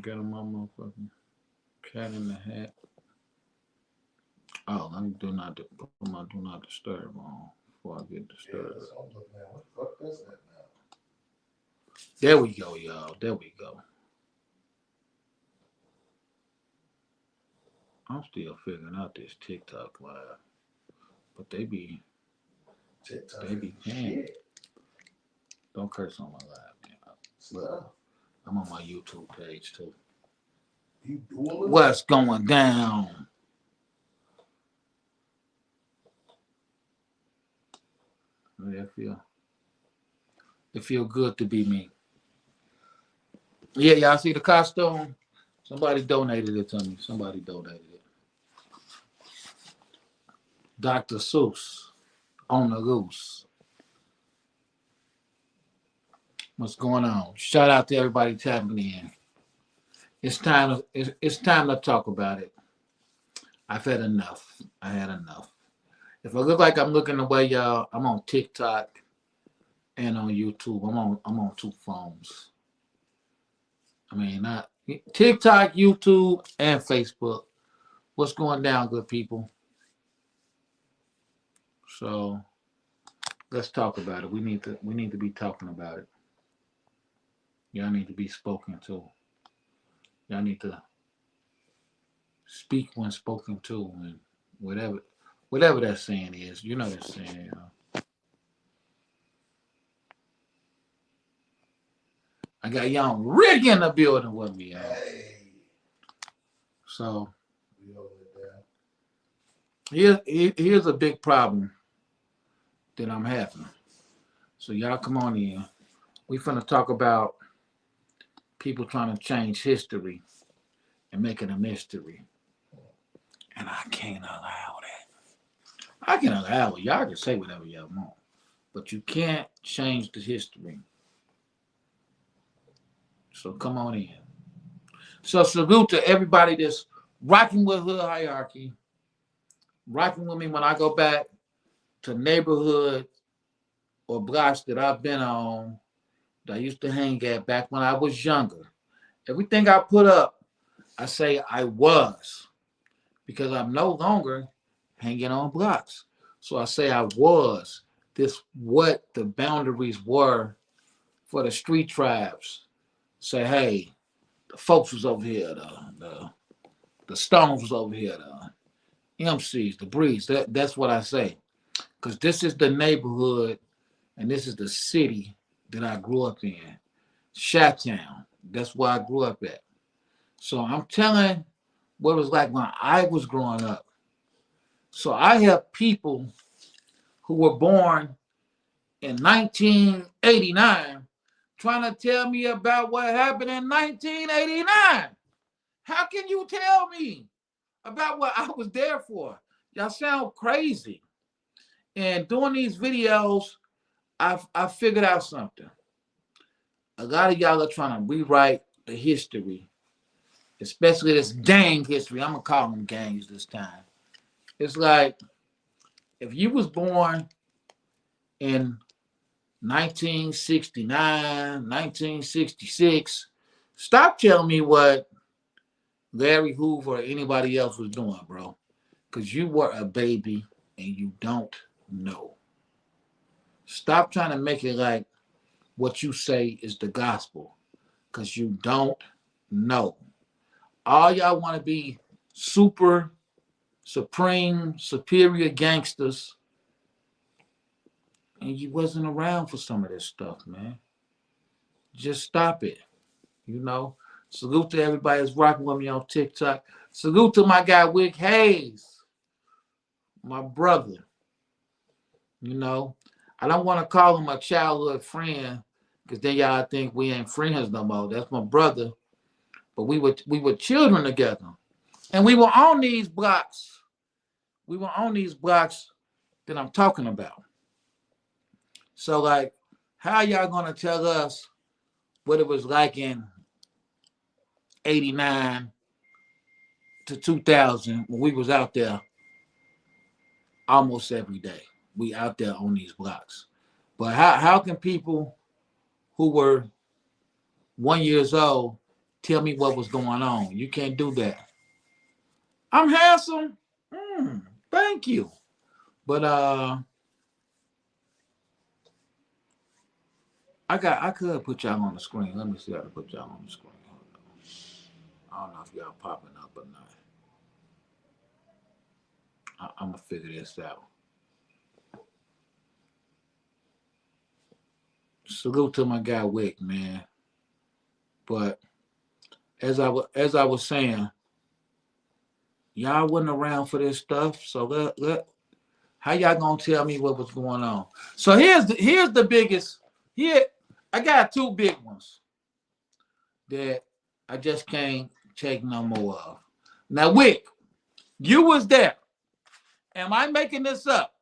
Got my motherfucking cat in the hat. Oh, let me put my do not disturb on before I get Yeah, disturbed. that's what I'm looking at. What the fuck is that now? There we go, y'all. There we go. I'm still figuring out this TikTok live, but TikTok they is be the paying. shit. Don't curse on my live, man. Look, Stuff. I'm on my YouTube page too. You dueling? What's going down? Yeah, it feel good to be me. Yeah, y'all see the costume? Somebody donated it to me. Somebody donated it. Dr. Seuss on the loose. What's going on? Shout out to everybody tapping in. It's time to talk about it. I've had enough. I had enough. If I look like I'm looking away, y'all, I'm on TikTok and on YouTube. I'm on two phones. I mean, not TikTok, YouTube, and Facebook. What's going down, good people? So let's talk about it. We need to be talking about it. Y'all need to be spoken to. Y'all need to speak when spoken to, and whatever that saying is. You know that saying. I got young Rick in the building with me, y'all. Hey. So We hold it down. here's a big problem that I'm having. So y'all come on in. We finna talk about people trying to change history and make it a mystery. And I can't allow that. I can allow it. Y'all can say whatever y'all want. But you can't change the history. So come on in. So salute to everybody that's rocking with Hood Hierarchy, rocking with me when I go back to neighborhood or blocks that I've been on that I used to hang at back when I was younger. Everything I put up, I say I was because I'm no longer hanging on blocks. So I say I was this what the boundaries were for the street tribes. Say, hey, the folks was over here, the Stones was over here, the MCs, the Breeds. That's what I say. Because this is the neighborhood and this is the city that I grew up in. Chi-Town. That's where I grew up at. So I'm telling what it was like when I was growing up. So I have people who were born in 1989 trying to tell me about what happened in 1989. How can you tell me about what I was there for? Y'all sound crazy. And doing these videos, I figured out something. A lot of y'all are trying to rewrite the history, especially this gang history. I'm gonna call them gangs this time. It's like if you was born in 1969, 1966, stop telling me what Larry Hoover or anybody else was doing, bro. Because you were a baby and you don't know. Stop trying to make it like what you say is the gospel. Because you don't know. All y'all want to be super, supreme, superior gangsters. And you wasn't around for some of this stuff, man. Just stop it. You know, salute to everybody that's rocking with me on TikTok. Salute to my guy Wick Hayes, my brother. You know, I don't want to call him a childhood friend because then y'all think we ain't friends no more. That's my brother, but we were children together, and we were on these blocks. We were on these blocks that I'm talking about. So like, how y'all gonna tell us what it was like in '89 to 2000 when we was out there almost every day? We out there on these blocks. But how can people who were 1 years old tell me what was going on. You can't do that. I'm handsome. Thank you. But I could put y'all on the screen. Let me see how to put y'all on the screen. I don't know if y'all popping up or not. I'm gonna figure this out. Salute to my guy Wick, man. But as I was saying, y'all wasn't around for this stuff. So how y'all gonna tell me what was going on? So here's the biggest. Here I got two big ones that I just can't take no more of. Now, Wick, you was there. Am I making this up?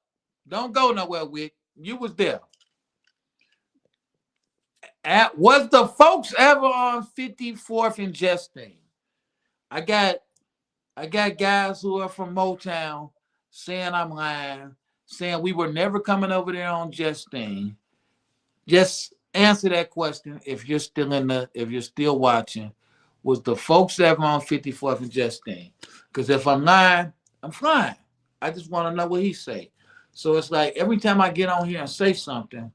Don't go nowhere, Wick. You was there. Was the folks ever on 54th and Justine? I got guys who are from Motown saying I'm lying, saying we were never coming over there on Justine. Just answer that question if you're still watching. Was the folks ever on 54th and Justine? Because if I'm lying, I'm flying. I just want to know what he say. So it's like every time I get on here and say something,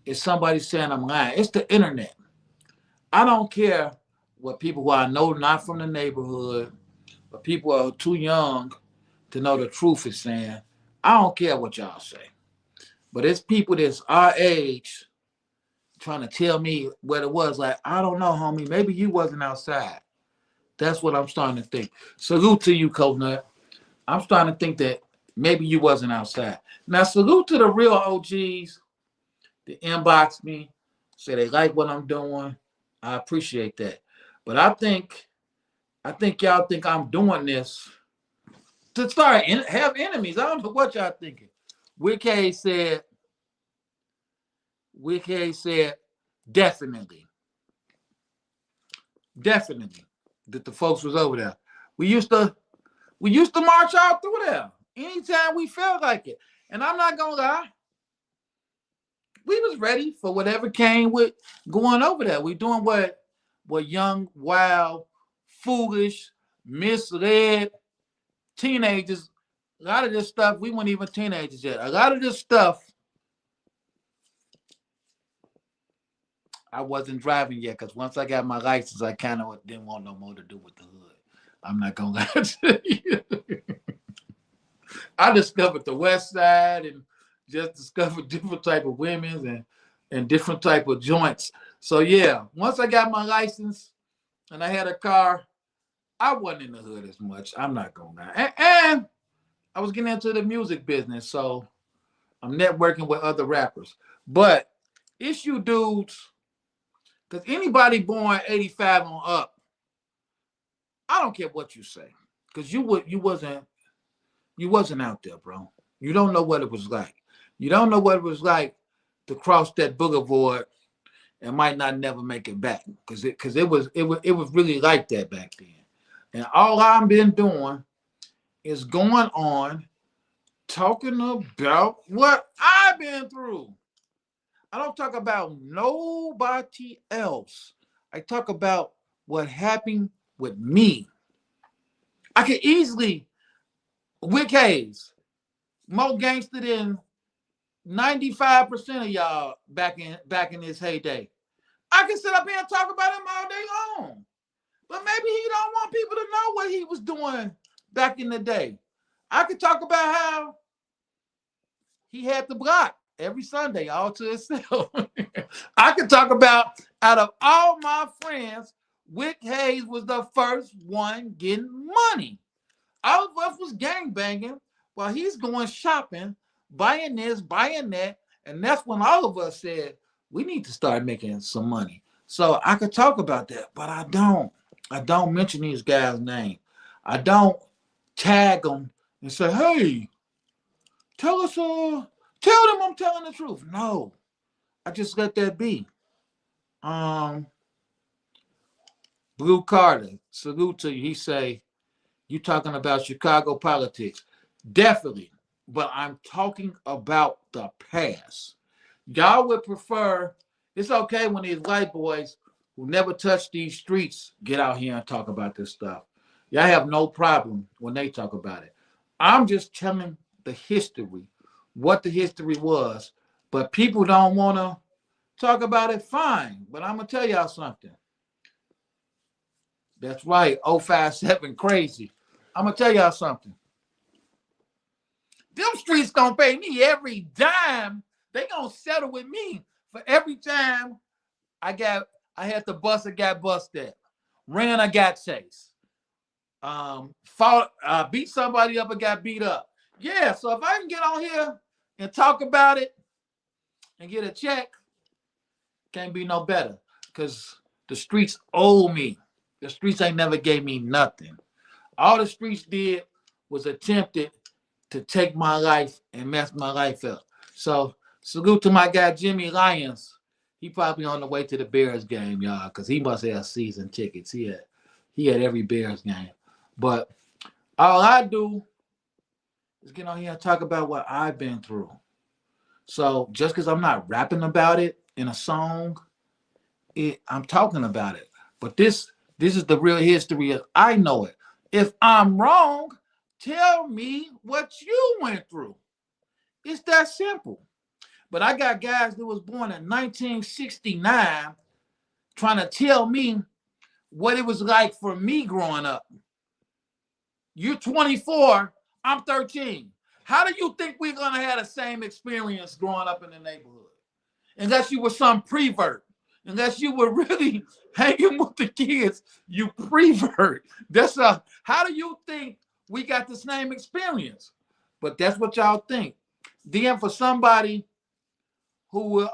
it's somebody saying I'm lying. It's the internet. I don't care what people who I know not from the neighborhood, but people are too young to know the truth is saying. I don't care what y'all say. But it's people that's our age trying to tell me what it was. Like, I don't know, homie. Maybe you wasn't outside. That's what I'm starting to think. Salute to you, Coconut. I'm starting to think that maybe you wasn't outside. Now, salute to the real OGs that inbox me, say they like what I'm doing. I appreciate that. But I think y'all think I'm doing this to start have enemies. I don't know what y'all thinking. Wick Hayes said, definitely that the folks was over there. We used to march out through there anytime we felt like it. And I'm not gonna lie, we was ready for whatever came with going over there. We doing what young, wild, foolish, misled teenagers. A lot of this stuff, we weren't even teenagers yet. A lot of this stuff, I wasn't driving yet because once I got my license, I kind of didn't want no more to do with the hood. I'm not gonna lie to you. I discovered the West Side and just discovered different type of women and different type of joints. So yeah, once I got my license and I had a car, I wasn't in the hood as much. I'm not gonna lie. And I was getting into the music business, so I'm networking with other rappers. But it's you dudes, because anybody born 85 on up, I don't care what you say, because you wasn't out there, bro. You don't know what it was like. You don't know what it was like to cross that boulevard and might not never make it back, because it was really like that back then. And all I've been doing is going on talking about what I've been through. I don't talk about nobody else. I talk about what happened with me. I could easily, Wick Hayes, more gangster than 95% of y'all back in his heyday. I can sit up here and talk about him all day long. But maybe he don't want people to know what he was doing back in the day. I could talk about how he had the block every Sunday all to himself. I could talk about, out of all my friends, Wick Hayes was the first one getting money. All of us was gangbanging while he's going shopping, buying this, buying that. And that's when all of us said, we need to start making some money. So I could talk about that, but I don't. I don't mention these guys' name. I don't tag them and say, hey, tell them I'm telling the truth. No, I just let that be. Blue Carter, salute to you. He say, you talking about Chicago politics. Definitely, but I'm talking about the past. Y'all would prefer, it's okay when these white boys who never touched these streets get out here and talk about this stuff. Y'all have no problem when they talk about it. I'm just telling the history, what the history was, but people don't want to talk about it. Fine, but I'm gonna tell y'all something. That's right, 057 crazy. I'm gonna tell y'all something. Them streets gonna pay me every dime. They gonna settle with me for every time I had to bust or got busted, ran or got chased, beat somebody up or got beat up. Yeah, so if I can get on here and talk about it and get a check, can't be no better because the streets owe me. The streets ain't never gave me nothing. All the streets did was attempted to take my life and mess my life up. So salute to my guy Jimmy Lyons. He probably on the way to the Bears game, y'all, because he must have season tickets. He had every Bears game. But all I do is get on here and talk about what I've been through. So just because I'm not rapping about it in a song, I'm talking about it. But this is the real history. I know it. If I'm wrong, tell me what you went through. It's that simple. But I got guys that was born in 1969 trying to tell me what it was like for me growing up. You're 24, I'm 13. How do you think we're going to have the same experience growing up in the neighborhood? Unless you were some prevert. Unless you were really hanging with the kids, you prevert. How do you think we got the same experience? But that's what y'all think. Then for somebody who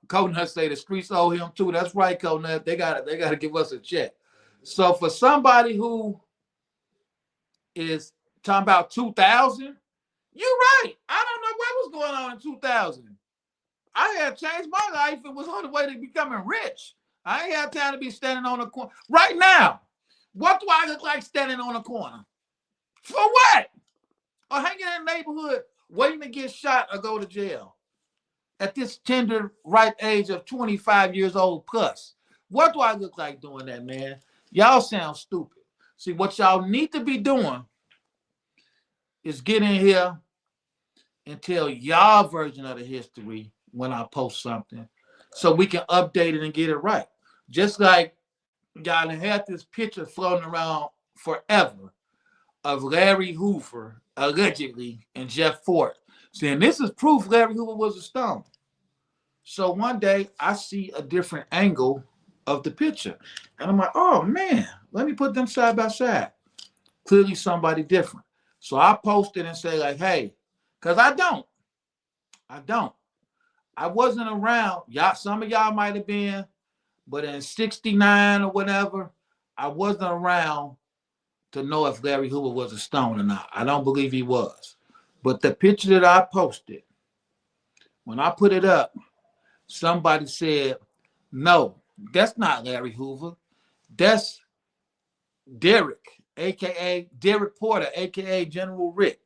Coconut say the streets owe him too. That's right, Coconut. They gotta give us a check. So for somebody who is talking about 2000, you're right. I don't know what was going on in 2000. I had changed my life and was on the way to becoming rich. I ain't had time to be standing on a corner. Right now, what do I look like standing on a corner? For what? Or hanging in the neighborhood waiting to get shot or go to jail at this tender ripe age of 25 years old plus. What do I look like doing that, man? Y'all sound stupid. See, what y'all need to be doing is get in here and tell y'all version of the history when I post something so we can update it and get it right. Just like y'all had this picture floating around forever of Larry Hoover, allegedly, and Jeff Fort, saying this is proof Larry Hoover was a stone. So one day I see a different angle of the picture. And I'm like, oh man, let me put them side by side. Clearly somebody different. So I posted and say like, hey, because I don't. I wasn't around. Y'all, some of y'all might have been, but in 69 or whatever, I wasn't around to know if Larry Hoover was a stone or not. I don't believe he was. But the picture that I posted, when I put it up, somebody said, no, that's not Larry Hoover. That's Derek, a.k.a. Derek Porter, a.k.a. General Rick.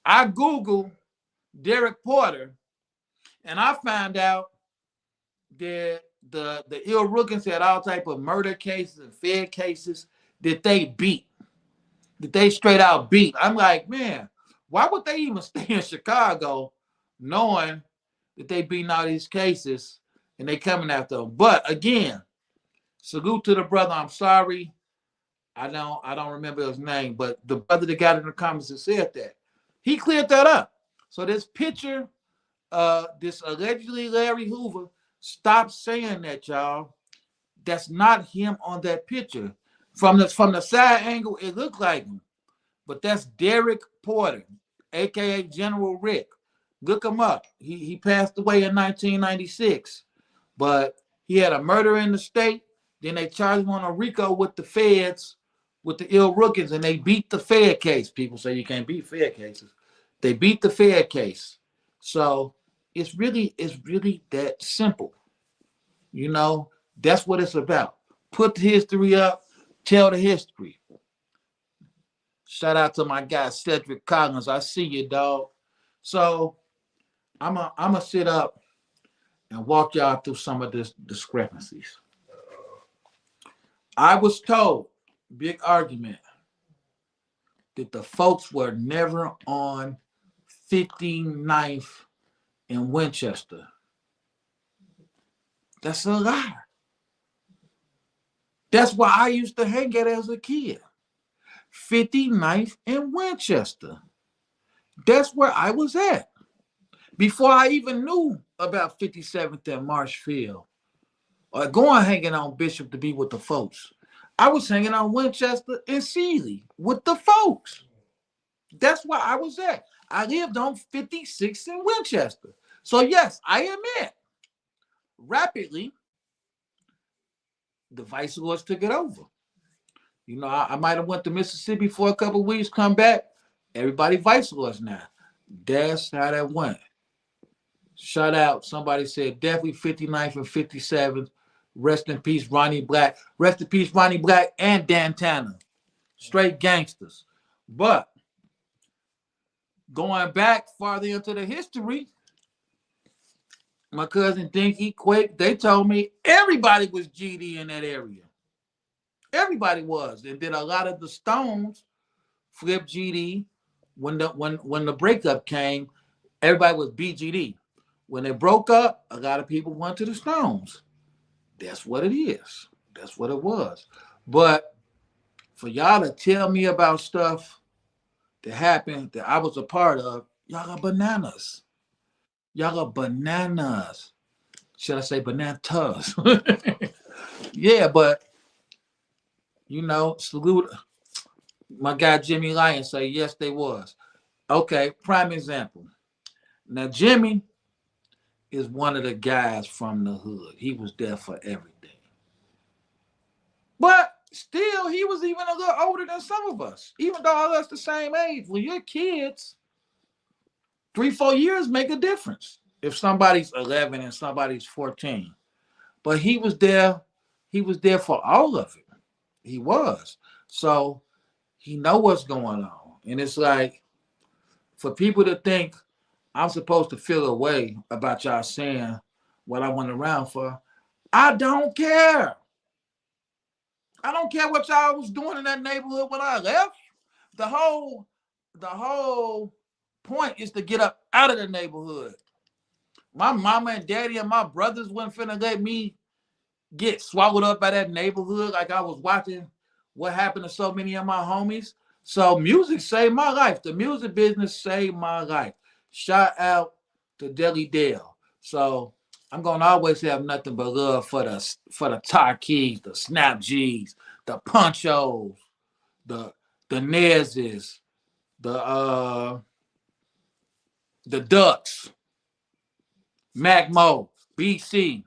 I Googled Derek Porter, and I found out that the Ill Rookins had all type of murder cases and Fed cases that they beat, that they straight out beat. I'm like, man, why would they even stay in Chicago knowing that they beating all these cases and they coming after them? But again, salute to the brother. I'm sorry. I don't remember his name, but the brother that got in the comments that said that, he cleared that up. So this picture, this allegedly Larry Hoover, stop saying that, y'all. That's not him on that picture. From the side angle, it looked like him. But that's Derek Porter, aka General Rick. Look him up. He passed away in 1996. But he had a murder in the state. Then they charged him on a RICO with the feds, with the Ill Rookins, and they beat the Fed case. People say you can't beat Fed cases. They beat the Fed case. So it's really that simple. You know, that's what it's about. Put the history up, tell the history. Shout out to my guy Cedric Collins. I see you, dog. So I'm a sit up and walk y'all through some of the discrepancies. I was told, big argument, that the folks were never on 59th in Winchester. That's a lie. That's why I used to hang out as a kid. 59th in Winchester. That's where I was at. Before I even knew about 57th and Marshfield or going hanging on Bishop to be with the folks. I was hanging on Winchester and Sealy with the folks. That's where I was at. I lived on 56th in Winchester. So yes, I admit, rapidly, the vice lords took it over. You know, I might have went to Mississippi for a couple of weeks, come back, everybody vice lords now. That's how that went. Shout out, somebody said definitely 59th and 57th. Rest in peace, Ronnie Black. Rest in peace, Ronnie Black and Dan Tanner. Straight gangsters. But going back farther into the history, my cousin Dinky, Quake, they told me everybody was GD in that area. Everybody was. And then a lot of the Stones flipped GD when the breakup came. Everybody was BGD. When they broke up, a lot of people went to the Stones. That's what it is. That's what it was. But for y'all to tell me about stuff that happened that I was a part of, y'all are bananas. Y'all are bananas. Should I say bananas? Yeah, but you know, salute my guy Jimmy Lyon say yes, they was. Okay, prime example. Now Jimmy is one of the guys from the hood. He was there for everything. But still, he was even a little older than some of us, even though all us the same age. When you're kids, 3-4 years make a difference. If somebody's 11 and somebody's 14. But he was there for all of it. He was. So he know what's going on. And it's like, for people to think I'm supposed to feel a way about y'all saying what I went around for, I don't care. I don't care what y'all was doing in that neighborhood when I left. The whole point is to get up out of the neighborhood. My mama and daddy and my brothers wasn't finna let me get swallowed up by that neighborhood like I was watching what happened to so many of my homies. So music saved my life. The music business saved my life. Shout out to Deli Dale. So I'm gonna always have nothing but love for the Tarkeys, the Snap G's, the Punchos, the Nezes, the Ducks, Macmo, BC,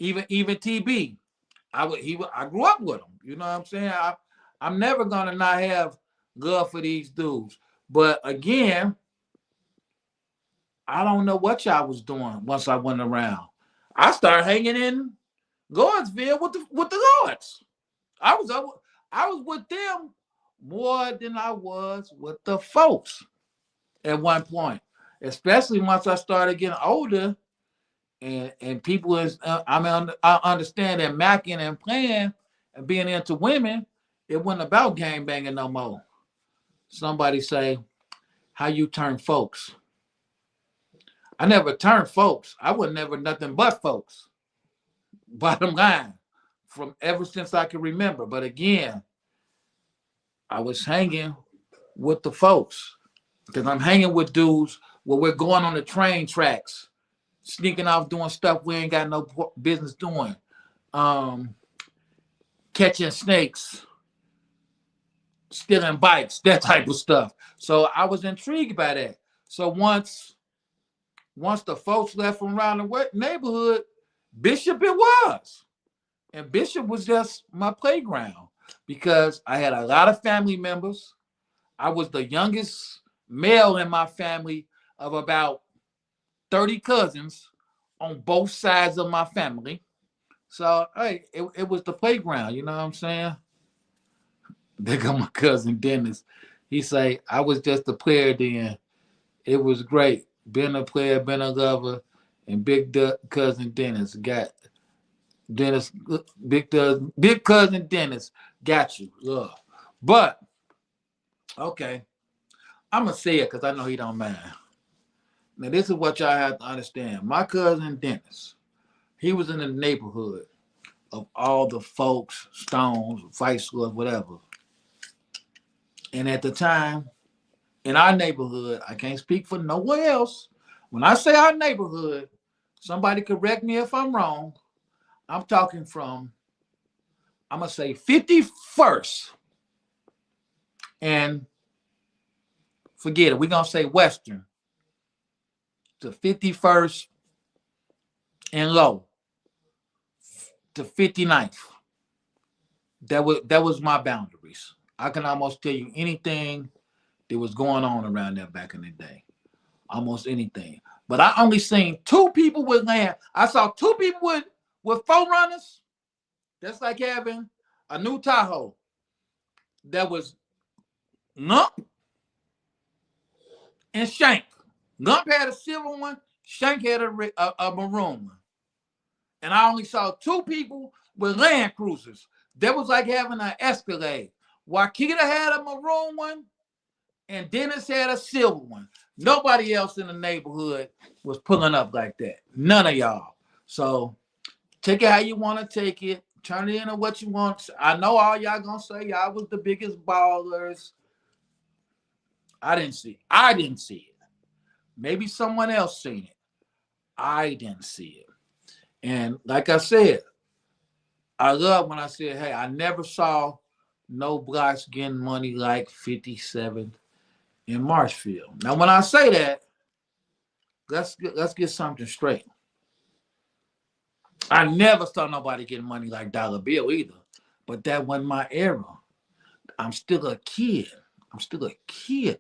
even TB. I grew up with him. You know what I'm saying? I'm never gonna not have love for these dudes. But again, I don't know what y'all was doing once I went around. I started hanging in Lordsville with the Lords. I was with them more than I was with the folks at one point, especially once I started getting older and people is I understand that macking and playing and being into women, it wasn't about gang banging no more. Somebody say, how you turn folks? I never turned folks. I was never nothing but folks. Bottom line, from ever since I can remember. But again, I was hanging with the folks because I'm hanging with dudes where we're going on the train tracks, sneaking off doing stuff we ain't got no business doing, catching snakes, stealing bikes, that type of stuff. So I was intrigued by that. So once the folks left from around the neighborhood, Bishop it was. And Bishop was just my playground because I had a lot of family members. I was the youngest male in my family of about 30 cousins on both sides of my family. So, hey, it was the playground, you know what I'm saying? There go my cousin Dennis. He say, I was just a player then. It was great. Being a player, being a lover, and cousin Dennis got Dennis. Big cousin Dennis got you, love. But okay, I'm gonna say it because I know he don't mind. Now this is what y'all have to understand. My cousin Dennis, he was in the neighborhood of all the folks, Stones, Fight Schools, whatever. And at the time, in our neighborhood, I can't speak for nowhere else. When I say our neighborhood, somebody correct me if I'm wrong. I'm talking from, I'm going to say 51st and forget it. We're going to say Western to 51st and low to 59th. That was my boundaries. I can almost tell you anything that was going on around there back in the day. Almost anything. But I only seen 2 people with land. I saw 2 people with 4 runners. That's like having a new Tahoe. That was Gump and Shank. Gump had a silver one. Shank had a maroon one. And I only saw 2 people with Land Cruisers. That was like having an Escalade. Wakita had a maroon one, and Dennis had a silver one. Nobody else in the neighborhood was pulling up like that. None of y'all. So take it how you want to take it. Turn it into what you want. I know all y'all gonna say y'all was the biggest ballers. I didn't see it. Maybe someone else seen it. I didn't see it. And like I said, I love when I said, hey, I never saw no blacks getting money like 57 in Marshfield. Now, when I say that, let's get something straight. I never saw nobody getting money like Dollar Bill either. But that wasn't my era. I'm still a kid.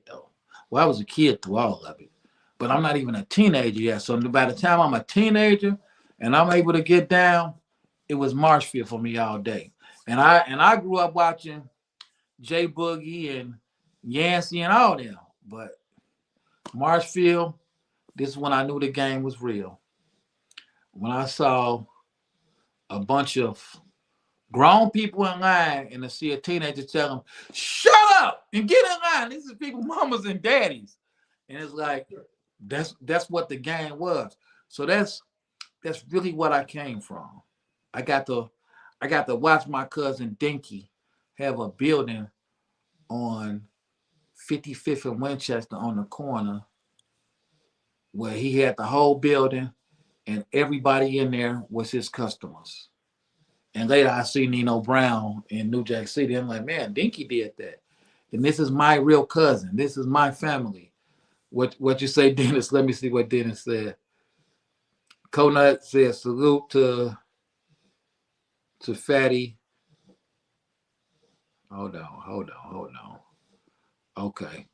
Though. Well, I was a kid through all of it. But I'm not even a teenager yet. So by the time I'm a teenager and I'm able to get down, it was Marshfield for me all day. And I grew up watching J Boogie and Yancey and all them. But Marshfield, this is when I knew the game was real. When I saw a bunch of grown people in line and to see a teenager tell them, shut up and get in line. This is people, mamas and daddies. And it's like, that's what the game was. So that's really what I came from. I got to watch my cousin Dinky have a building on 55th and Winchester on the corner where he had the whole building and everybody in there was his customers. And later I see Nino Brown in New Jack City. I'm like, man, Dinky did that. And this is my real cousin. This is my family. What you say, Dennis? Let me see what Dennis said. Conut says salute to Fatty. Hold on. Okay.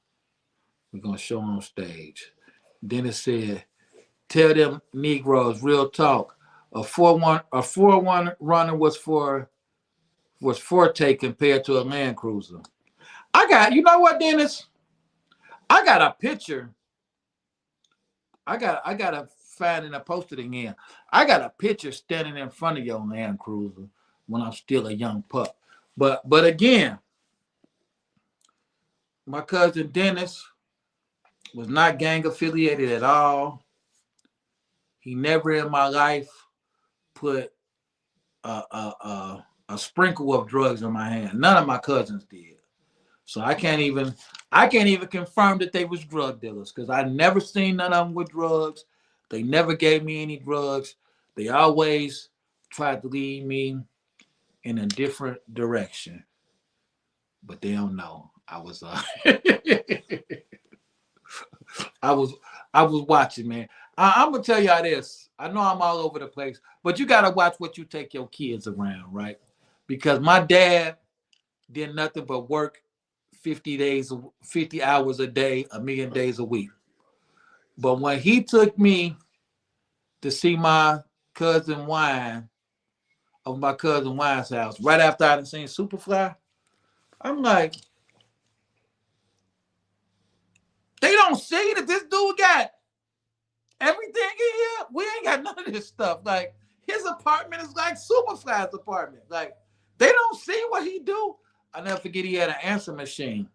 We're gonna show on stage. Dennis said, tell them Negroes, real talk. A 4-1 runner was Forte compared to a Land Cruiser. You know what, Dennis? I got a picture. I gotta find and I posted it again. I got a picture standing in front of your Land Cruiser when I'm still a young pup. But again, my cousin Dennis was not gang affiliated at all. He never in my life put a sprinkle of drugs in my hand. None of my cousins did. So I can't even confirm that they was drug dealers because I never seen none of them with drugs. They never gave me any drugs. They always tried to lead me in a different direction. But they don't know. I was I was watching, man. I'm gonna tell y'all this. I know I'm all over the place, but you gotta watch what you take your kids around, right? Because my dad did nothing but work 50 hours a day, 1,000,000 days a week. But when he took me to see my cousin Wine of my cousin Wine's house, right after I had seen Superfly, I'm like, they don't see that this dude got Everything in here, we ain't got none of this stuff. Like his apartment is like Superfly's apartment. Like they don't see what he do. I never forget he had an answer machine.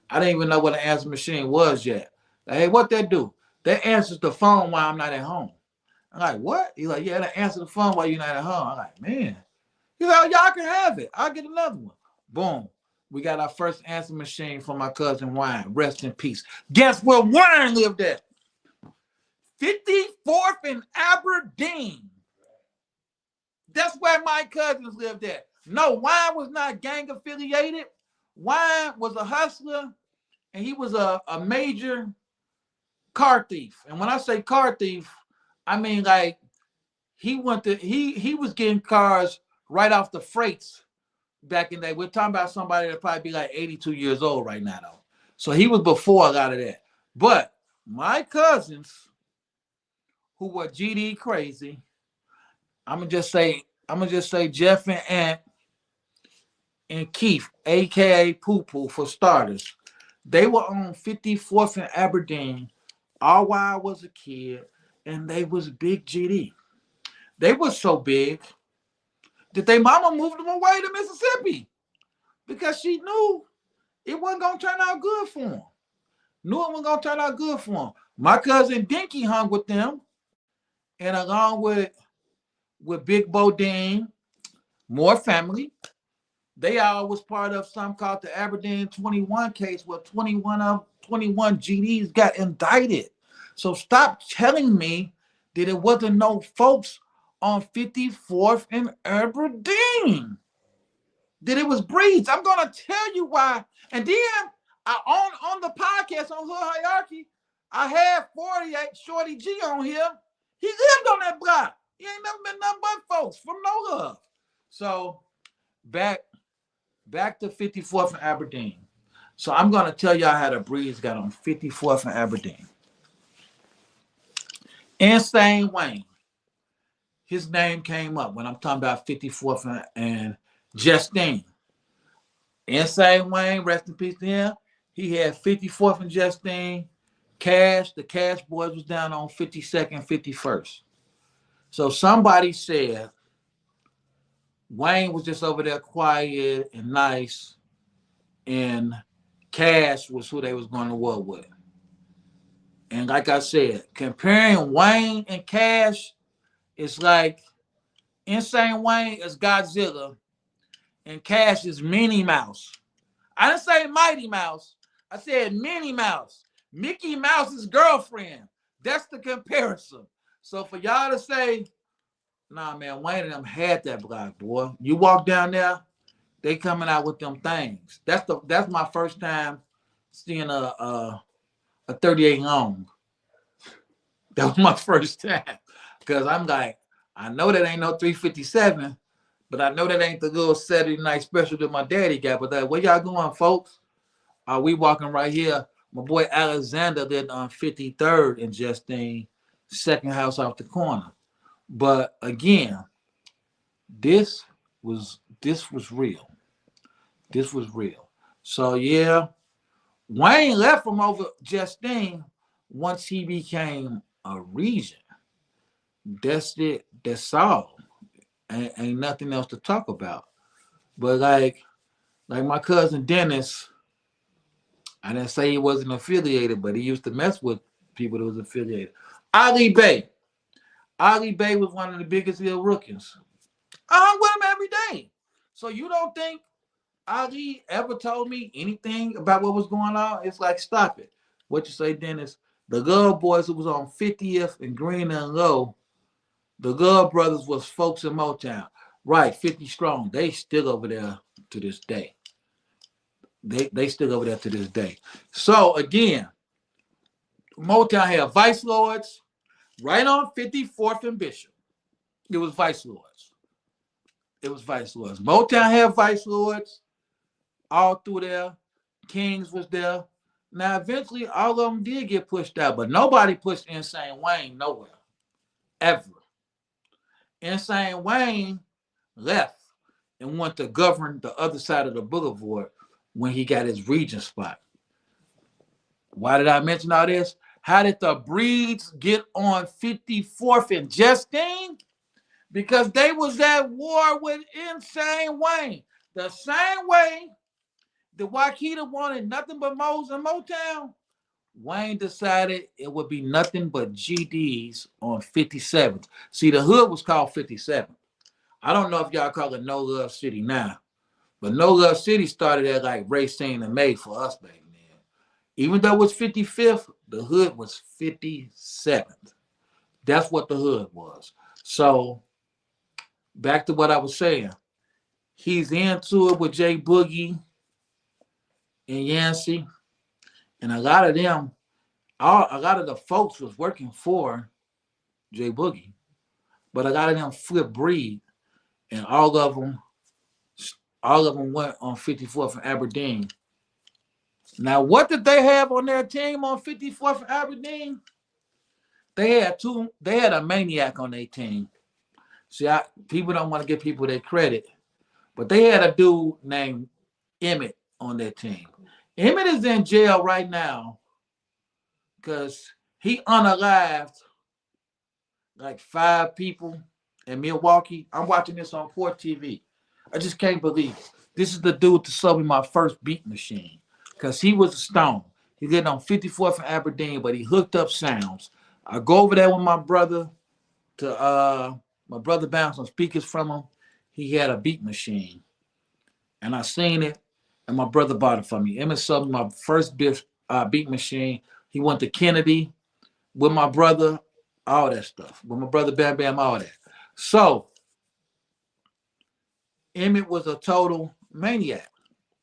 I didn't even know what an answer machine was yet. Like, hey, what that do? That answers the phone while I'm not at home. I'm like, what? He's like, yeah, that answer the phone while you're not at home. I'm like, man. He's like, y'all can have it. I'll get another one. Boom. We got our first answer machine from my cousin Wine. Rest in peace. Guess where Wine lived at? 54th and Aberdeen. That's where my cousins lived at. No, Wine was not gang affiliated. Wine was a hustler, and he was a major car thief. And when I say car thief, I mean like he was getting cars right off the freights back in the day. We're talking about somebody that probably be like 82 years old right now, though. So he was before a lot of that. But my cousins, who were GD crazy, I'm gonna just say Jeff and Ant and Keith, aka Poo Poo for starters. They were on 54th and Aberdeen all while I was a kid, and they was big GD. They was so big that their mama moved them away to Mississippi because she knew it wasn't gonna turn out good for them. Knew it wasn't gonna turn out good for them. My cousin Dinky hung with them, and along with Big Bodine, more family. They all was part of something called the Aberdeen 21 case where 21 GDs got indicted. So stop telling me that it wasn't no folks on 54th and Aberdeen. That it was breeds. I'm gonna tell you why. And then on the podcast on Hood Hierarchy, I had 48 Shorty G on here. He lived on that block. He ain't never been nothing but folks from no love. So back to 54th and Aberdeen. So I'm gonna tell y'all how the breeds got on 54th and Aberdeen. Insane Wayne. His name came up when I'm talking about 54th and Justine. Insane Wayne, rest in peace to him. He had 54th and Justine. Cash, the Cash Boys was down on 52nd, 51st. So somebody said Wayne was just over there quiet and nice, and Cash was who they was going to war with. And like I said, comparing Wayne and Cash, it's like Insane Wayne is Godzilla and Cash is Minnie Mouse. I didn't say Mighty Mouse. I said Minnie Mouse. Mickey Mouse's girlfriend. That's the comparison. So for y'all to say, nah, man, Wayne and them had that block, boy. You walk down there, they coming out with them things. That's my first time seeing a 38 long. That was my first time. Because I'm like, I know that ain't no 357, but I know that ain't the little Saturday night special that my daddy got. But that, where y'all going, folks? Are we walking right here? My boy Alexander lived on 53rd and Justine, second house off the corner. But again, this was real. This was real. So yeah, Wayne left from over Justine once he became a regent. That's it. That's all. Ain't nothing else to talk about. But like my cousin Dennis, I didn't say he wasn't affiliated, but he used to mess with people that was affiliated. Ali Bey. Ali Bey was one of the biggest ill rookies. I hung with him every day. So you don't think Ali ever told me anything about what was going on? It's like, stop it. What you say, Dennis? The Love Boys who was on 50th and Green and Low, the Love Brothers was folks in Motown. Right, 50 strong. They still over there to this day. They still over there to this day. So again, Motown had Vice Lords right on 54th and Bishop. It was Vice Lords. Motown had Vice Lords all through there. Kings was there. Now, eventually, all of them did get pushed out, but nobody pushed Insane Wayne nowhere, ever. Insane Wayne left and went to govern the other side of the boulevard when he got his regent spot. Why did I mention all this? How did the Breeds get on 54th and Justine? Because they was at war with Insane Wayne. The same way the Waikita wanted nothing but Mo's and Motown, Wayne decided it would be nothing but GDs on 57th. See, the hood was called 57th. I don't know if y'all call it No Love City now, but No Love City started at like Racine and May for us back then. Even though it was 55th, the hood was 57th. That's what the hood was. So back to what I was saying. He's into it with Jay Boogie and Yancey. And a lot of them, a lot of the folks was working for Jay Boogie. But a lot of them flipped breed. And all of them went on 54th and Aberdeen. Now, what did they have on their team on 54th and Aberdeen? They had a maniac on their team. See, people don't want to give people their credit, but they had a dude named Emmett on their team. Emmett is in jail right now because he unalived like 5 people in Milwaukee. I'm watching this on Port TV. I just can't believe it. This is the dude that sold me my first beat machine because he was a stone. He lived on 54th and Aberdeen, but he hooked up sounds. I go over there with my brother to my brother bounced some speakers from him. He had a beat machine. And I seen it, and my brother bought it for me. Emmett sold me my first beat machine. He went to Kennedy with my brother, all that stuff. With my brother Bam Bam, all that. So Emmett was a total maniac.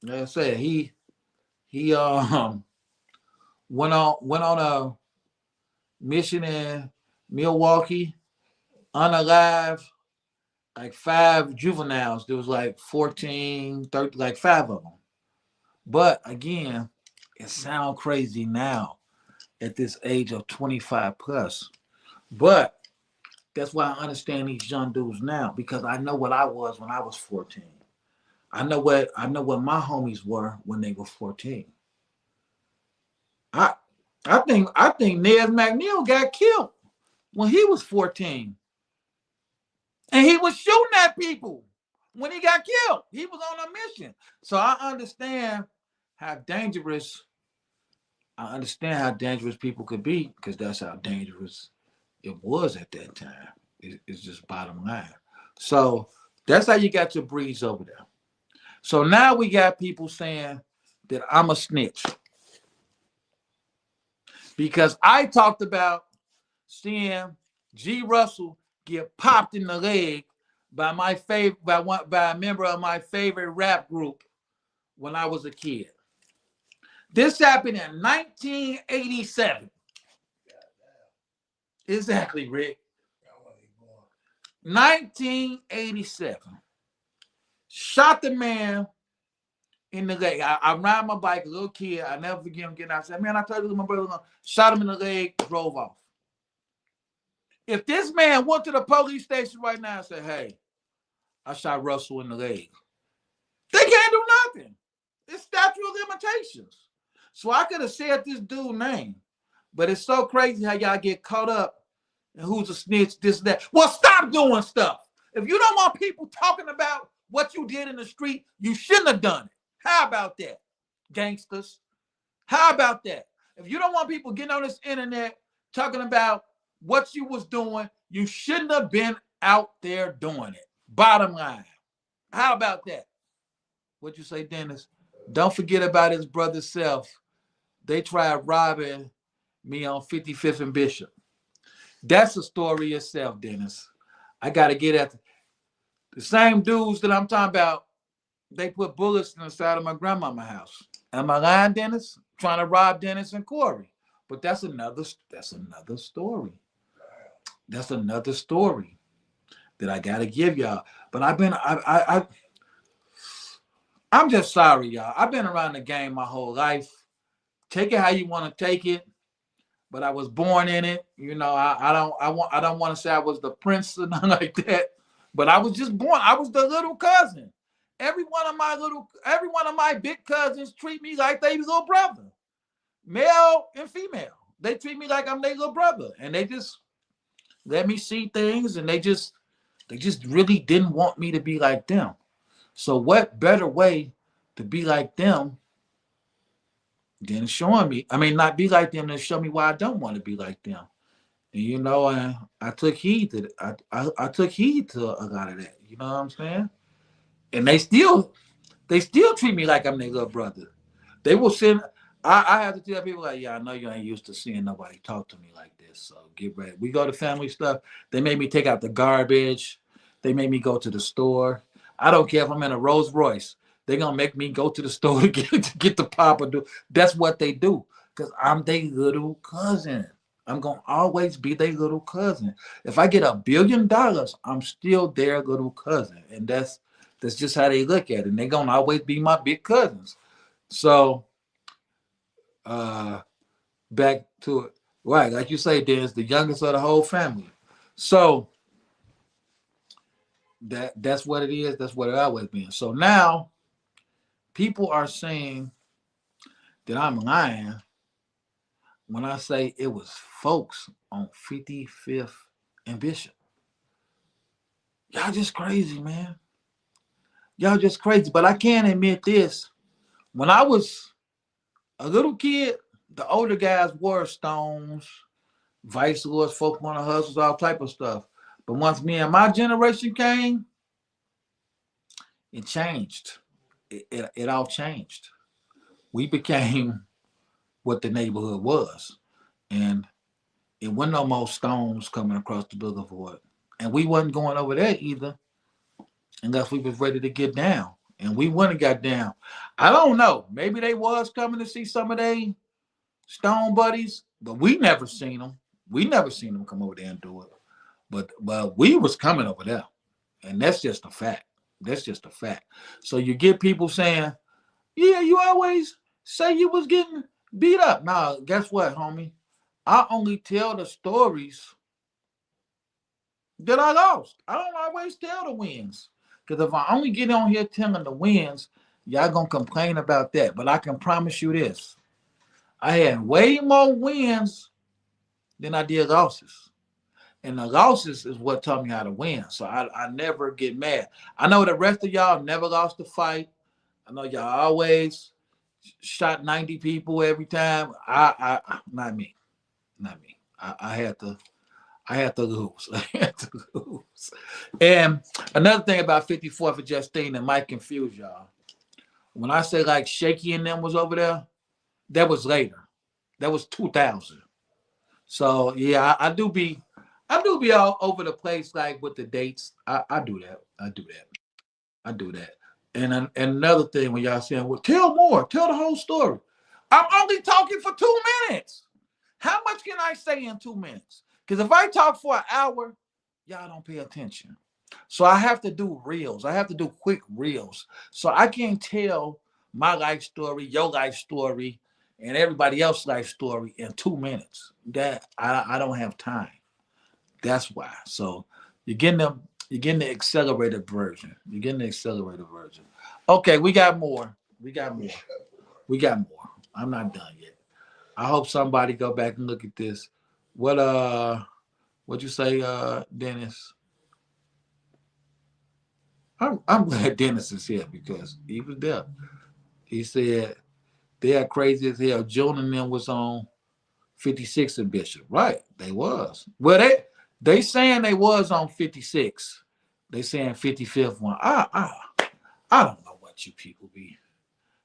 Like I said, he went on a mission in Milwaukee, unalive, like 5 juveniles. There was like 14, 30, like 5 of them. But again, it sounds crazy now at this age of 25 plus. But that's why I understand these young dudes now, because I know what I was when I was 14. I know what my homies were when they were 14. I think Nez McNeil got killed when he was 14. And he was shooting at people when he got killed. He was on a mission. So I understand how dangerous people could be, because that's how dangerous it was at that time. It's just bottom line. So that's how you got your breeds over there. So now we got people saying that I'm a snitch because I talked about seeing G. Russell get popped in the leg by a member of my favorite rap group when I was a kid. This happened in 1987. Exactly, Rick. 1987. Shot the man in the leg. I ride my bike, a little kid. I never forget him getting out. I said, man, I told you my brother, shot him in the leg, drove off. If this man went to the police station right now and said, hey, I shot Russell in the leg, they can't do nothing. It's statute of limitations. So I could have said this dude's name, but it's so crazy how y'all get caught up and who's a snitch, this, that. Well, stop doing stuff. If you don't want people talking about what you did in the street, you shouldn't have done it. How about that, gangsters? How about that? If you don't want people getting on this internet talking about what you was doing, you shouldn't have been out there doing it. Bottom line. How about that? What'd you say, Dennis? Don't forget about his brother Self. They tried robbing me on 55th and Bishop. That's a story itself, Dennis. I got to get at the same dudes that I'm talking about. They put bullets in the side of my grandmama's house. Am I lying, Dennis? Trying to rob Dennis and Corey. But that's another story. That's another story that I got to give y'all. But I'm just sorry, y'all. I've been around the game my whole life. Take it how you want to take it. But I was born in it. You know, I don't want to say I was the prince or nothing like that. But I was just born. I was the little cousin. Every one of my big cousins treat me like they little brother, male and female. they treat me like I'm their little brother, and they just let me see things, and they just really didn't want me to be like them. So what better way to be like them than showing me? I mean, not be like them than show me why I don't want to be like them. And you know, I took heed to I took heed to a lot of that. You know what I'm saying? And they still treat me like I'm their little brother. They will send. I have to tell people like, yeah, I know you ain't used to seeing nobody talk to me like this. So get ready. We go to family stuff. They made me take out the garbage. They made me go to the store. I don't care if I'm in a Rolls Royce. They're gonna make me go to the store to get the pop or do. That's what they do. Cause I'm their little cousin. I'm gonna always be their little cousin. If I get $1 billion, I'm still their little cousin. And that's just how they look at it. And they're gonna always be my big cousins. So back to it. Right, like you say, Dennis, the youngest of the whole family. So that's what it is. That's what it always been. So now people are saying that I'm lying when I say it was folks on 55th and Bishop. Y'all just crazy, man. Y'all just crazy. But I can't admit this. When I was a little kid, the older guys wore Stones, Vice Lords, Folk on the Hustles, all type of stuff. But once me and my generation came, it changed. It all changed. We became what the neighborhood was. And it wasn't no more Stones coming across the boulevard. And we wasn't going over there either unless we was ready to get down. And we wouldn't have got down. I don't know. Maybe they was coming to see some of they Stone buddies, but we never seen them. We never seen them come over there and do it. But we was coming over there. And that's just a fact. That's just a fact. So you get people saying, yeah, you always say you was getting beat up. Now, guess what, homie? I only tell the stories that I lost. I don't always tell the wins. Because if I only get on here telling the wins, y'all gonna complain about that. But I can promise you this. I had way more wins than I did losses. And the losses is what taught me how to win. So I never get mad. I know the rest of y'all never lost a fight. I know y'all always shot 90 people every time. I not me. Not me. I had to lose. I had to lose. And another thing about 54th and Justine that might confuse y'all. When I say like Shaky and them was over there, that was later. That was 2000. So yeah, I do be all over the place like with the dates. I do that. I do that. And another thing when y'all saying, well, tell more, tell the whole story. I'm only talking for 2 minutes. How much can I say in 2 minutes? Because if I talk for an hour, y'all don't pay attention. So I have to do reels. I have to do quick reels. So I can't tell my life story, your life story, and everybody else's life story in 2 minutes. That I don't have time. That's why. So you're getting the accelerated version. You're getting the accelerated version. Okay, we got more. We got more. I'm not done yet. I hope somebody go back and look at this. What'd you say, Dennis? I'm glad Dennis is here because he was there. He said they are crazy as hell. Joan and them was on 56 and Bishop. Right, they was. Well, they saying they was on 56. They saying 55th one. I don't know what you people be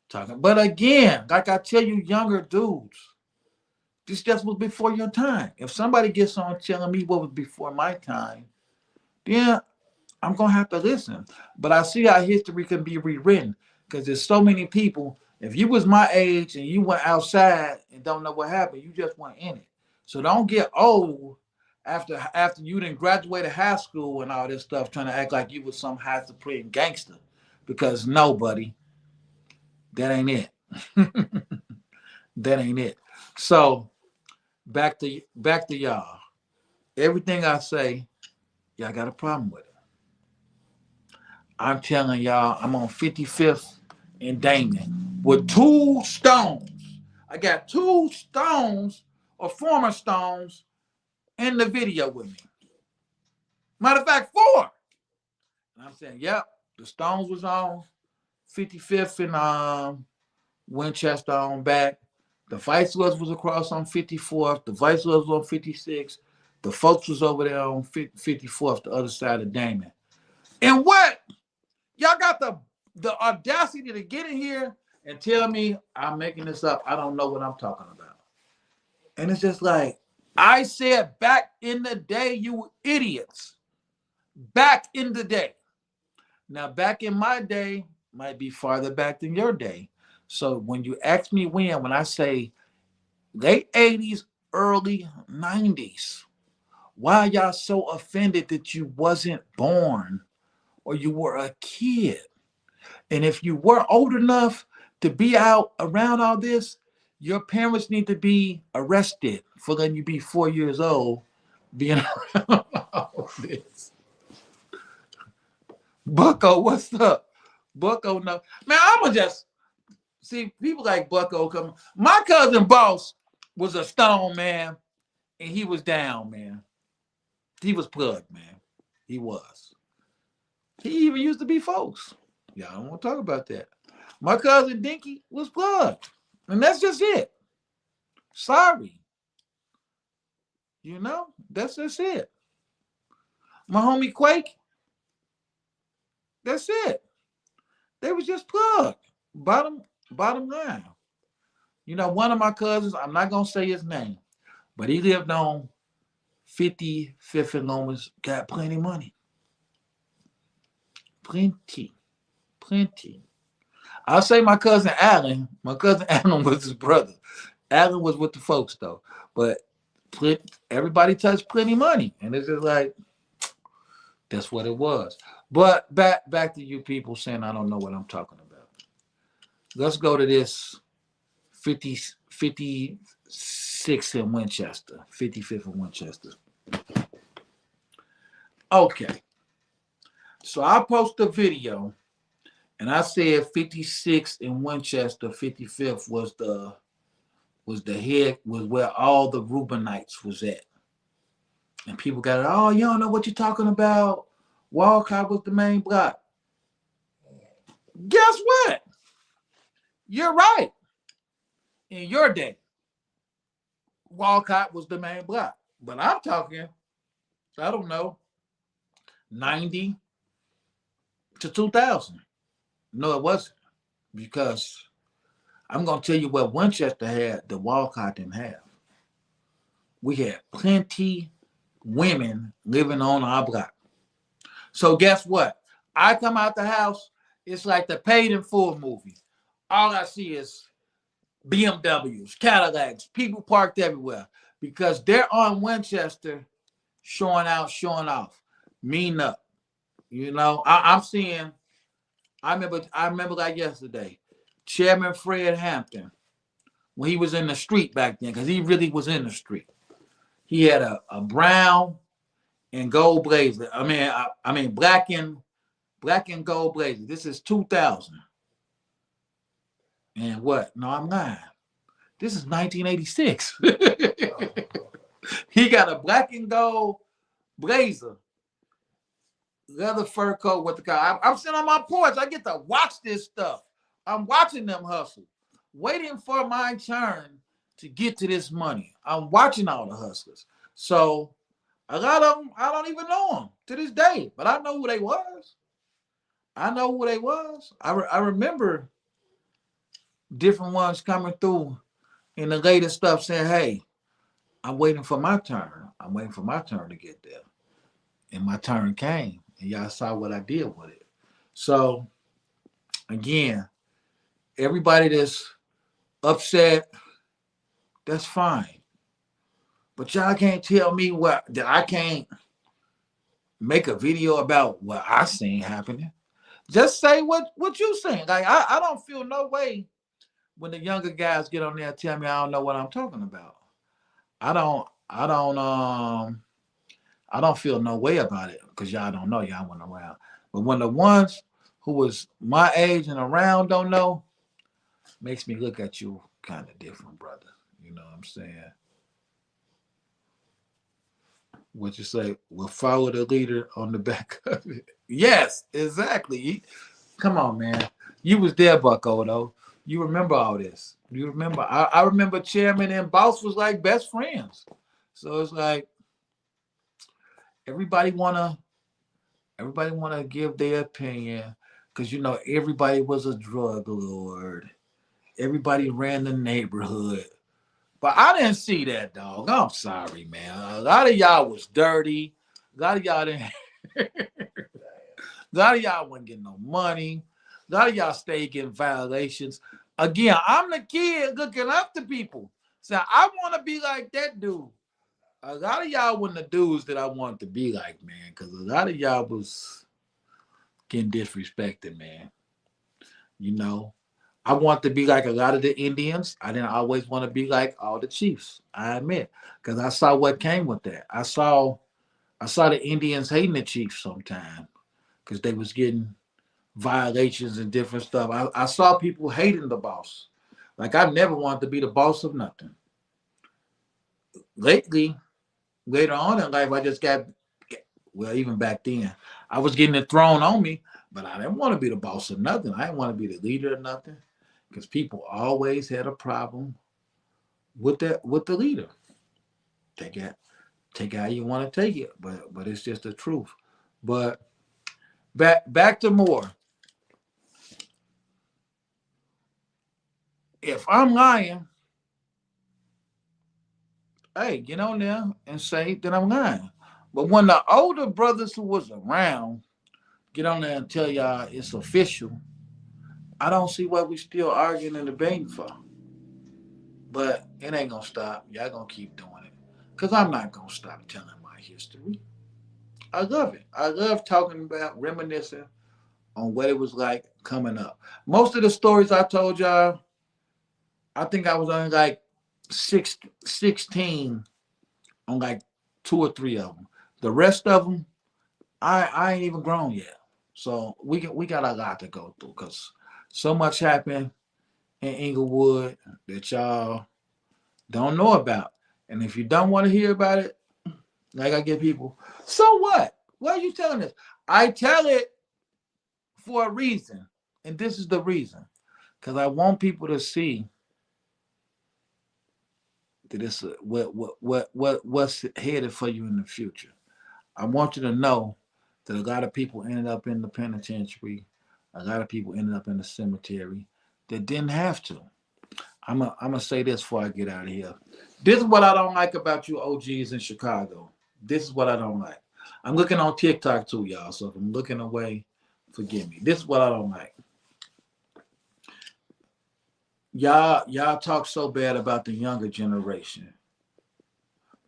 talking. But again, like I tell you, younger dudes, this just was before your time. If somebody gets on telling me what was before my time, then I'm going to have to listen. But I see how history can be rewritten because there's so many people. If you was my age and you went outside and don't know what happened, you just weren't in it. So don't get old after you didn't graduate high school and all this stuff trying to act like you was some high supreme gangster because nobody, that ain't it. That ain't it. So back to y'all. Everything I say, y'all got a problem with it. I'm telling y'all, I'm on 55th and Damon with 2 stones. I got 2 stones or former Stones in the video with me. Matter of fact, 4. And I'm saying, yep, the Stones was on 55th and Winchester on back. The Vice was across on 54th. The Vice was on 56th. The folks was over there on 54th, the other side of Damon. And what? Y'all got the audacity to get in here and tell me I'm making this up. I don't know what I'm talking about. And it's just like, I said back in the day, you idiots. Back in the day. Now, back in my day might be farther back than your day. So when you ask me when I say late 80s, early 90s, why are y'all so offended that you wasn't born or you were a kid? And if you were old enough to be out around all this, your parents need to be arrested for letting you be 4 years old being around all this. Bucko, what's up? Bucko, no. Man, I'ma just see people like Bucko come. My cousin Boss was a Stone, man, and he was down, man. He was plugged, man. He was. He even used to be folks. Y'all don't want to talk about that. My cousin Dinky was plugged. And that's just it. Sorry. You know, that's just it. My homie Quake, that's it. They was just plugged. Bottom line. You know, one of my cousins, I'm not going to say his name, but he lived on 55th and Lomas, got plenty of money. Plenty. I'll say my cousin Alan. My cousin Alan was his brother. Alan was with the folks, though. But everybody touched plenty of money. And it's just like, that's what it was. But back to you people saying I don't know what I'm talking about. Let's go to this 56 in Winchester, 55th in Winchester. Okay. So I posted a video and I said 56 in Winchester, 55th was the head, was where all the Reubenites was at. And people got it, oh, you don't know what you're talking about. Walcott was the main block. Guess what? You're right. In your day, Walcott was the main block. But I'm talking, I don't know, 90 to 2000. No, it wasn't. Because I'm going to tell you what Winchester had that Walcott didn't have. We had plenty women living on our block. So guess what? I come out the house, it's like the Paid in Full movie. All I see is BMWs, Cadillacs, people parked everywhere because they're on Winchester showing out, showing off, meeting up. You know, I'm seeing, I remember like yesterday, Chairman Fred Hampton, when he was in the street back then, because he really was in the street. He had a brown and gold blazer. I mean black and gold blazer. This is 2000. And what? No, I'm lying. This is 1986. He got a black and gold blazer, leather fur coat with the car. I'm sitting on my porch. I get to watch this stuff. I'm watching them hustle, waiting for my turn to get to this money. I'm watching all the hustlers. So a lot of them, I don't even know them to this day, but I know who they was. I remember different ones coming through in the later stuff saying, hey, I'm waiting for my turn. I'm waiting for my turn to get there. And my turn came. And y'all saw what I did with it. So, again, everybody that's upset, that's fine. But y'all can't tell me that I can't make a video about what I seen happening. Just say what you seen. Like, I don't feel no way when the younger guys get on there and tell me I don't know what I'm talking about. I don't feel no way about it because y'all don't know, y'all went around. But when the ones who was my age and around don't know, makes me look at you kind of different, brother. You know what I'm saying? what you say, will follow the leader on the back of it. Yes, exactly. Come on, man. You was there, Bucko, though. You remember all this. You remember. I remember Chairman and Boss was like best friends. So it's like everybody wanna everybody wanna give their opinion because you know everybody was a drug lord. Everybody ran the neighborhood. But I didn't see that, dog. I'm sorry, man. A lot of y'all was dirty. A lot of y'all didn't. A lot of y'all wasn't getting no money. A lot of y'all stayed getting violations. Again, I'm the kid looking up to people. So I want to be like that dude. A lot of y'all wasn't the dudes that I wanted to be like, man, because a lot of y'all was getting disrespected, man. You know, I want to be like a lot of the Indians. I didn't always want to be like all the chiefs. I admit, because I saw what came with that. I saw the Indians hating the chiefs sometimes because they was getting violations and different stuff. I saw people hating the boss. Like I never wanted to be the boss of nothing. Lately, later on in life, I just got well, even back then, I was getting it thrown on me, but I didn't want to be the boss of nothing. I didn't want to be the leader of nothing. Because people always had a problem with the leader. Take it how you want to take it, but it's just the truth. But back to more. If I'm lying, hey, get on there and say that I'm lying. But when the older brothers who was around get on there and tell y'all it's official, I don't see what we still arguing and debating for. But it ain't gonna stop. Y'all gonna keep doing it. Cause I'm not gonna stop telling my history. I love it. I love talking about reminiscing on what it was like coming up. Most of the stories I told y'all, I think I was only like 16 on like two or three of them. The rest of them, I ain't even grown yet. So we got a lot to go through because so much happened in Inglewood that y'all don't know about. And if you don't want to hear about it, like I get people, so what? Why are you telling us? I tell it for a reason. And this is the reason. Because I want people to see that it's what's headed for you in the future. I want you to know that a lot of people ended up in the penitentiary, a lot of people ended up in the cemetery that didn't have to. I'm gonna say this before I get out of here. This is what I don't like about you OGs in Chicago. This is what I don't like. I'm looking on TikTok too, y'all. So if I'm looking away, forgive me. This is what I don't like. Y'all talk so bad about the younger generation,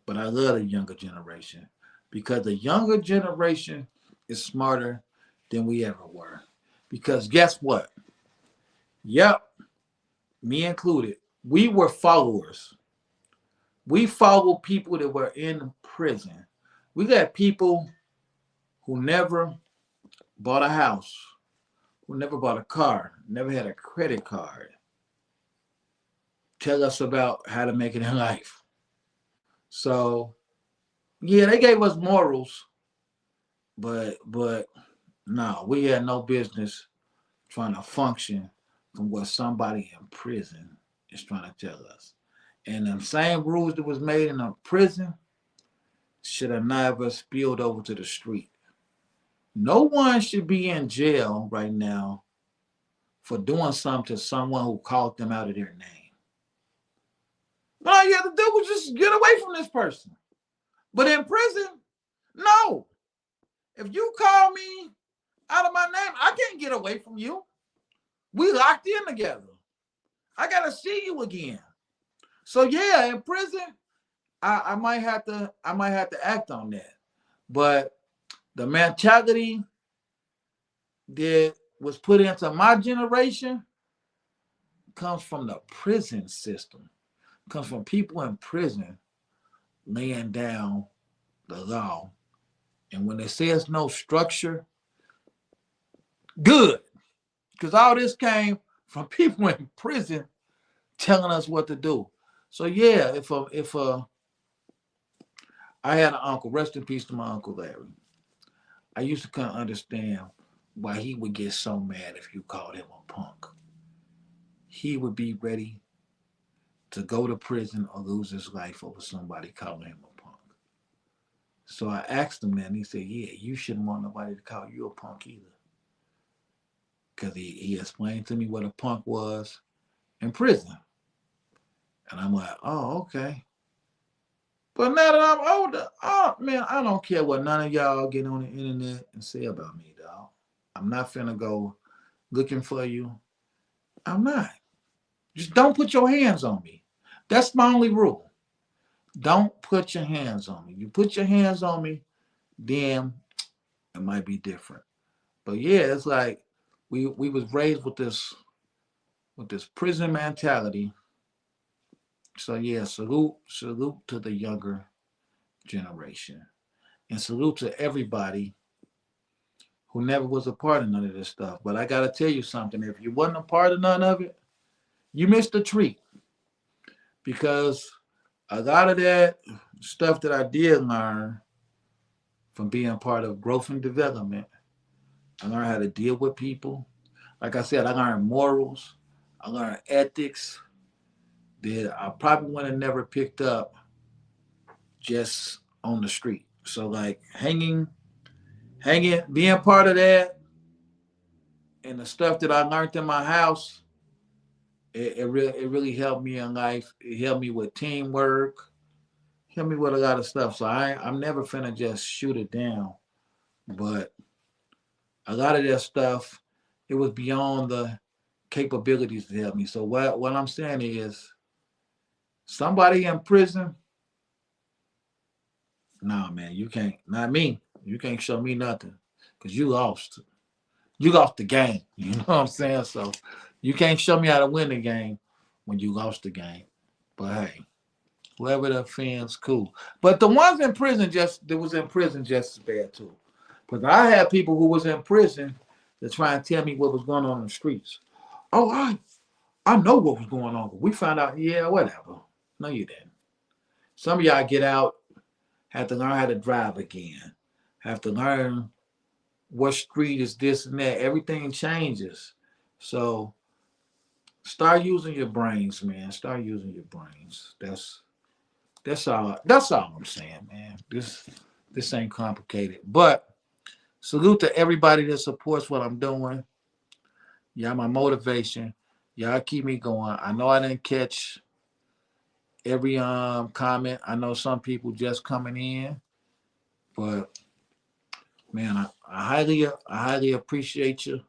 but I love the younger generation because the younger generation is smarter than we ever were. Because guess what? Yep, me included. We were followers. We followed people that were in prison. We got people who never bought a house, who never bought a car, never had a credit card. Tell us about how to make it in life. So yeah, they gave us morals, but no, we had no business trying to function from what somebody in prison is trying to tell us. And the same rules that was made in a prison should have never spilled over to the street. No one should be in jail right now for doing something to someone who called them out of their name. But all you have to do was just get away from this person. But in prison, no. If you call me out of my name, I can't get away from you. We locked in together. I gotta see you again. So yeah, in prison, I might have to act on that. But the mentality that was put into my generation comes from the prison system. Comes from people in prison laying down the law. And when they say there's no structure, good. Because all this came from people in prison telling us what to do. So yeah, if I had an uncle, rest in peace to my Uncle Larry. I used to couldn't understand why he would get so mad if you called him a punk. He would be ready to go to prison or lose his life over somebody calling him a punk. So I asked him that, and he said, yeah, you shouldn't want nobody to call you a punk either. Because he explained to me what a punk was in prison. And I'm like, oh, okay. But now that I'm older, oh man, I don't care what none of y'all get on the internet and say about me, dog. I'm not finna go looking for you. I'm not. Just don't put your hands on me. That's my only rule. Don't put your hands on me. You put your hands on me, then it might be different. But yeah, it's like we was raised with this prison mentality. So yeah, salute to the younger generation. And salute to everybody who never was a part of none of this stuff. But I gotta tell you something. If you wasn't a part of none of it, you missed a treat. Because a lot of that stuff that I did learn from being part of growth and development, I learned how to deal with people. Like I said, I learned morals. I learned ethics that I probably would have never picked up just on the street. So like hanging, being part of that and the stuff that I learned in my house, it really helped me in life. It helped me with teamwork, helped me with a lot of stuff. So I'm never finna just shoot it down. But a lot of that stuff, it was beyond the capabilities to help me. So what I'm saying is, somebody in prison, nah, man, you can't, not me. You can't show me nothing because you lost. You lost the game. You know what I'm saying? So you can't show me how to win the game when you lost the game. But hey, whoever the fans, cool. But the ones in prison just as bad too. Because I had people who was in prison to try and tell me what was going on in the streets. Oh, I know what was going on. We found out, yeah, whatever. No, you didn't. Some of y'all get out, have to learn how to drive again, have to learn what street is this and that. Everything changes. So start using your brains, man. Start using your brains. That's all I'm saying, man. This ain't complicated. But salute to everybody that supports what I'm doing. Y'all my motivation. Y'all keep me going. I know I didn't catch every comment. I know some people just coming in, but man, I highly appreciate you.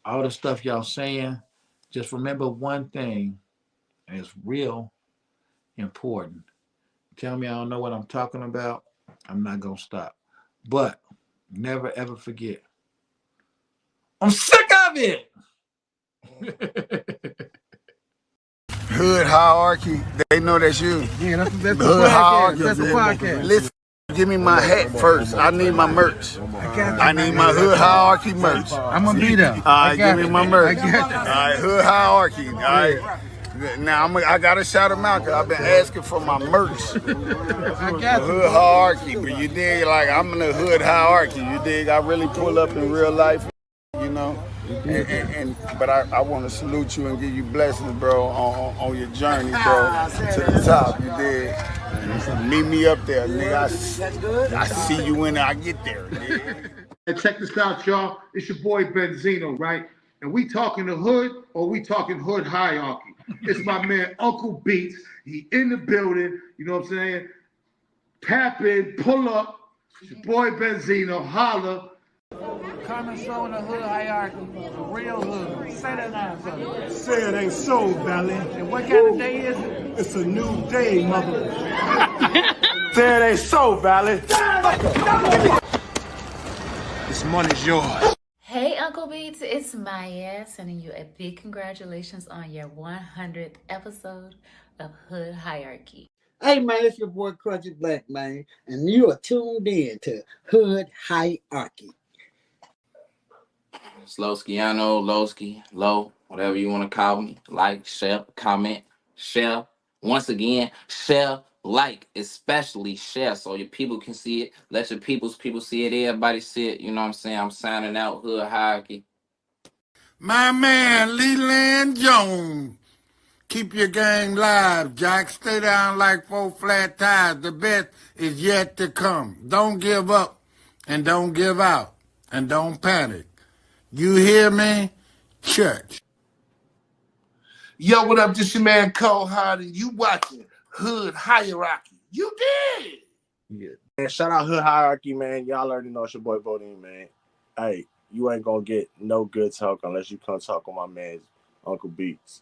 All the stuff y'all saying. Just remember one thing, and it's real important. Tell me I don't know what I'm talking about, I'm not gonna stop. But never ever forget. I'm sick of it. Hood hierarchy, they know that's you. Yeah, that's the Hood hierarchy. That's the podcast. Listen, give me my hat first. I need my merch. I need my hood hierarchy merch. I'm gonna be there. All right, give me my merch. I got you. All right, hood hierarchy. All right. Now I gotta shout them out because I've been asking for my merch. I got you. Hood hierarchy, but you dig, like I'm in the hood hierarchy. You dig? I really pull up in real life, you know. But I want to salute you and give you blessings, bro, on your journey, bro, to the top. You dig? Meet me up there, nigga. I see you when I get there. And check this out, y'all. It's your boy Benzino, right? And we talking the hood or we talking hood hierarchy? It's my man Uncle Beats. He in the building. You know what I'm saying? Tap in, pull up. It's your boy Benzino. Holla. Coming strong in the hood hierarchy, the real hood. Say that now, son. Say it ain't so, Valley. And what kind of day is it? It's a new day, mother. Say it ain't so, Valley. This money's yours. Hey Uncle Beats, it's Maya sending you a big congratulations on your 100th episode of Hood Hierarchy. Hey man, it's your boy Crunchy Black, man, and you are tuned in to Hood Hierarchy. It's Loskiano, Lowski, Low, whatever you want to call me. Like, share, comment, share. Once again, share like, especially share so your people can see it. Let your people see it. Everybody see it. You know what I'm saying? I'm signing out. Hood Hierarchy. My man, Leland Jones. Keep your game live, Jack. Stay down like 4 flat tires. The best is yet to come. Don't give up and don't give out and don't panic. You hear me? Church. Yo, what up? This your man Cole Hard, and you watching Hood Hierarchy. You did. And shout out Hood Hierarchy, man. Y'all already know it's your boy Bodine, man. Hey, you ain't gonna get no good talk unless you come talk on my man Uncle Beats.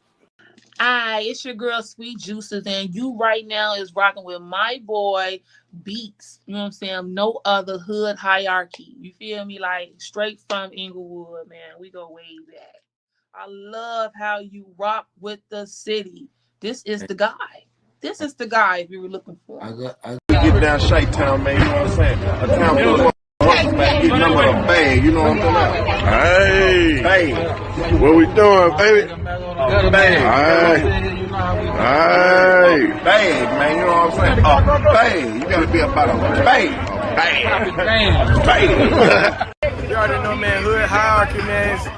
Hi, it's your girl Sweet Juices, and you right now is rocking with my boy Beats. You know what I'm saying? No other Hood Hierarchy. You feel me? Like straight from Inglewood, man. We go way back. I love how you rock with the city. This is the guy. This is the guy if you were looking for him. Get down Shite-Town, man, you know what I'm saying? A town full of motherfuckers, man, getting them with a bag, you know what I'm talking about? Hey, what we doing, baby? A bag. Hey, bag, man, you know what I'm saying? A bag. You gotta be about a bag. Bag. You already know, man, Hood Hierarchy, man.